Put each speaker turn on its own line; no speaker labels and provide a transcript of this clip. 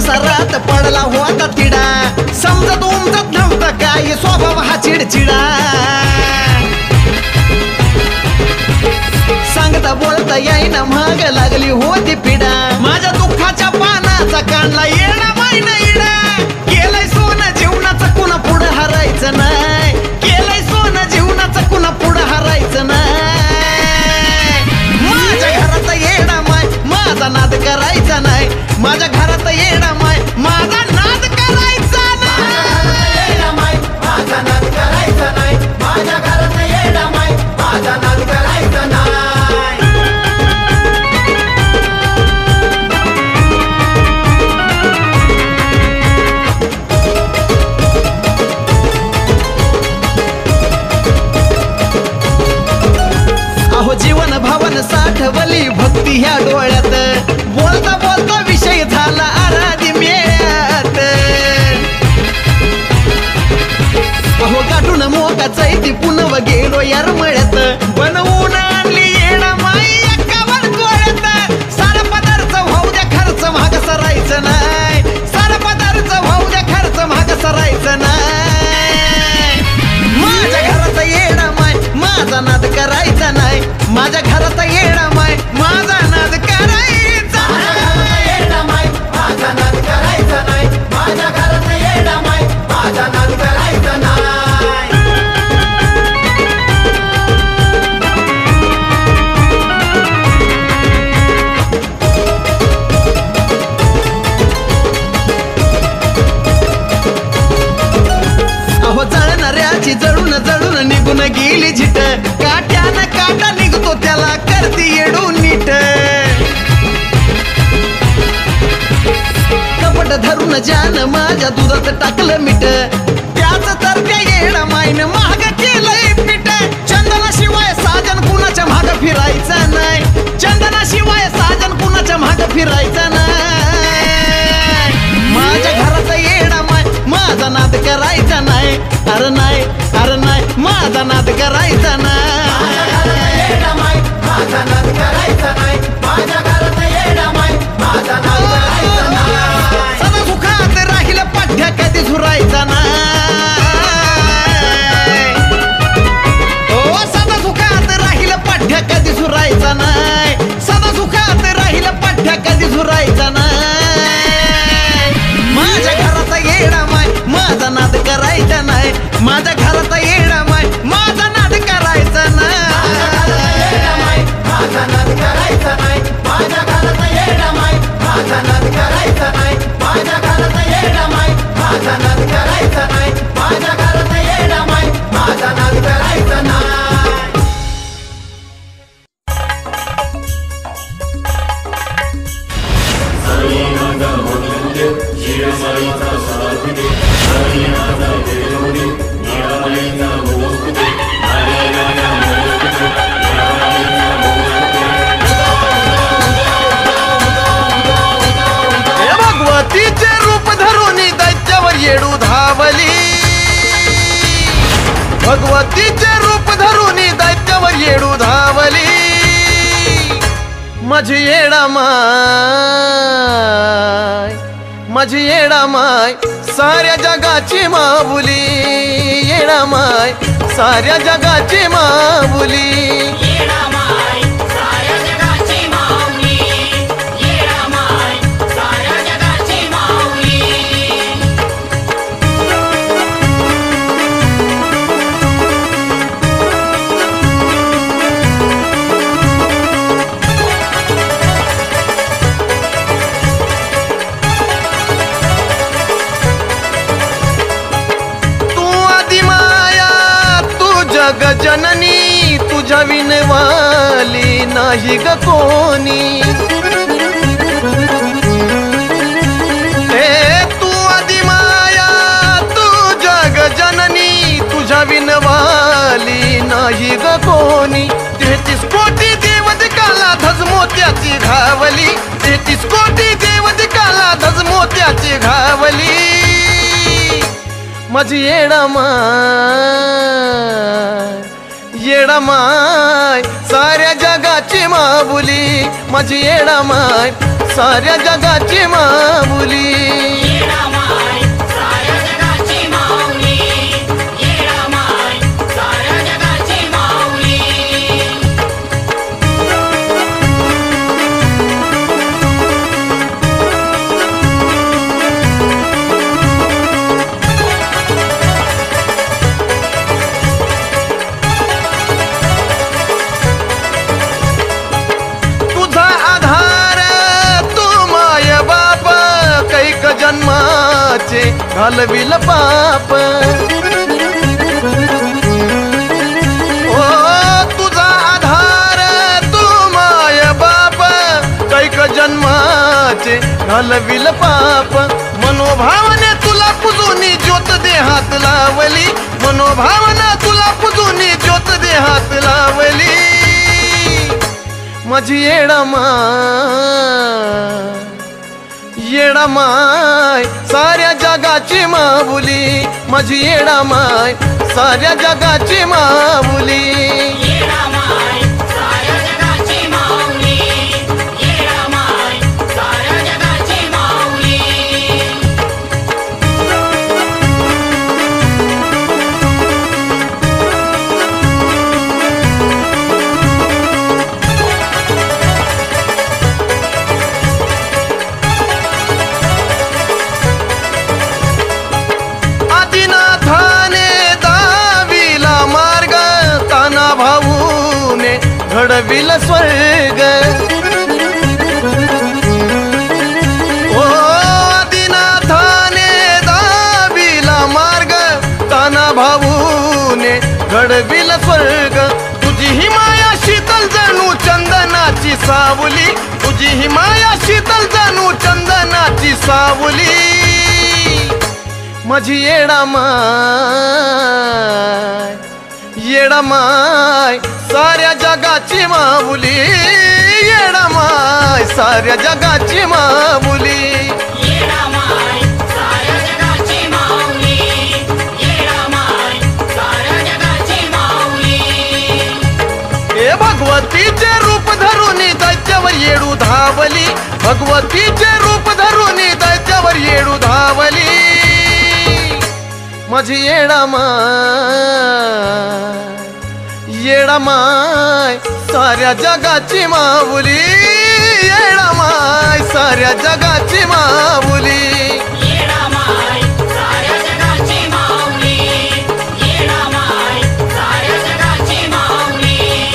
संसारात पडला होता तिडा, समजत उमजत नव्हता काय स्वभाव हा चिडचिडा. सांगता बोलता येईना महाग लागली होती पिढा, माझ्या दुःखाच्या पानाचा काढला येडा मायना इडा. केलंय सोनं जीवनाचं कुणा पुढं हरायचं नाही, केलंय सोनं जीवनाचं कुणा पुढं हरायचं नाही. माझ्या घरात येडा माय माझा नाद करायचा नाही, माझ्या घरात येडा माय माझा नाद करायचा नाही.
माझा नाद करायचा नाही, माझ्या घरात येडा माय माझा नाद करायचा नाही.
अहो जीवन भावन साठवली भक्ती ह्या डोळ्यात, बोलता बोलता विषय झाला आराधी मेळ्यात. अहो गाठून मोका चैती पुनव गेलो यार मळ्यात, बनवून आणली येडा माई एकावर गोळ्यात. सारा पदार्थ वाहू द्या खर्च महाग सरायचं नाही, सारा पदार्थ वाहू द्या खर्च महाग सरायचं नाही. माझ्या घरात येडा माय माझा नाद करायचा नाही, माझ्या घरात येडा माय माझा नाद करायचा
नाही. माझा नाद करायचा नाही, माझ्या घरात येडा माय माझा नाद करायचा नाही.
अहो जळणाऱ्याची जळून जळून निघून गेली झिट, काट्यानं काटा निघतो त्याला करती येडून नीट. कपट धरून जान माझ्या दुधात टाकलं मीठ, त्याच तर त्या येडा मायनं महाग केलंय पीठ. चंदनाशिवाय साजन कुणाच्या माग फिरायचं नाही, चंदनाशिवाय साजन कुणाच्या माग फिरायचं नाही. माझ्या घरात येडा माय माझा नाद करायचा नाही, अरे नाही अरे नाही माझा नाद करायचा नाही.
माझा नाद करायचा नाही, माझ्या घरात येडा माय माझा नाद करायचा नाही.
सदा सुखात राहील पाठ्या कधी झुरायचा नाही, ओ सदा सुखात राहील पाठ्या कधी झुरायचा नाही, सदा सुखात राहील पाठ्या कधी झुरायचा नाही. माझ्या घरात येडा माय माझा नाद करायचा नाही, माझ्या घरात येडा माय माझा नाद करायचा नाही.
माझा नाद करायचा नाही, माझ्या घरात येडा माय माझा नाद करायचा नाही, माझ्या घरात येडा माय माझा नाद करायचा नाही, माझ्या घरात येडा माय माझा नाद करायचा नाही.
भगवतीचे रूप धरून दैत्यावर येडू धावली, भगवतीचे रूप धरून दैत्यावर येडू धावली. माझी येडा माय माझी येडा माय साऱ्या जगाची माऊली, येडा माय साऱ्या जगाची माऊली. जननी तुझ्या विनवाली नाही ग कोणी, तू आदि माया तू जग जननी तुझ्या विनवाली नाही ग कोणी. 33 कोटी देवदिकाला धज मोत्याची घावली, 33 कोटी देवदिकाला धज मोत्याची घावली. माझी येडा माय साऱ्या जगाची माऊली, माझी येडा माय साऱ्या जगाची माऊली जन्माचे घालविल पाप ओ तुझा आधार तू माय बाप कैक जन्माचे घालविल पाप मनोभावने तुला पुजूनी ज्योत देहात लावली मनोभावना तुला पुजूनी ज्योत देहात लावली माझी येडा माय साऱ्या जगाची माऊली माझी येडा माय साऱ्या जगाची माऊली घडविल स्वर्ग ओ आदिनाथाने दाविला मार्ग ताना भाऊने घडविल स्वर्ग तुझी ही माया शीतल जणू चंदनाची सावली तुझी ही माया शीतल जणू चंदनाची सावली माझी येडा माय साऱ्या जगाची माऊली येडा माय साऱ्या जगाची माऊली ए भगवतीचे रूप धरून दैत्यावर येडू धावली भगवतीचे रूप धरून दैत्यावर येडू धावली माझी येडा माय साऱ्या जगाची माऊली येडा माय साऱ्या जगाची माऊली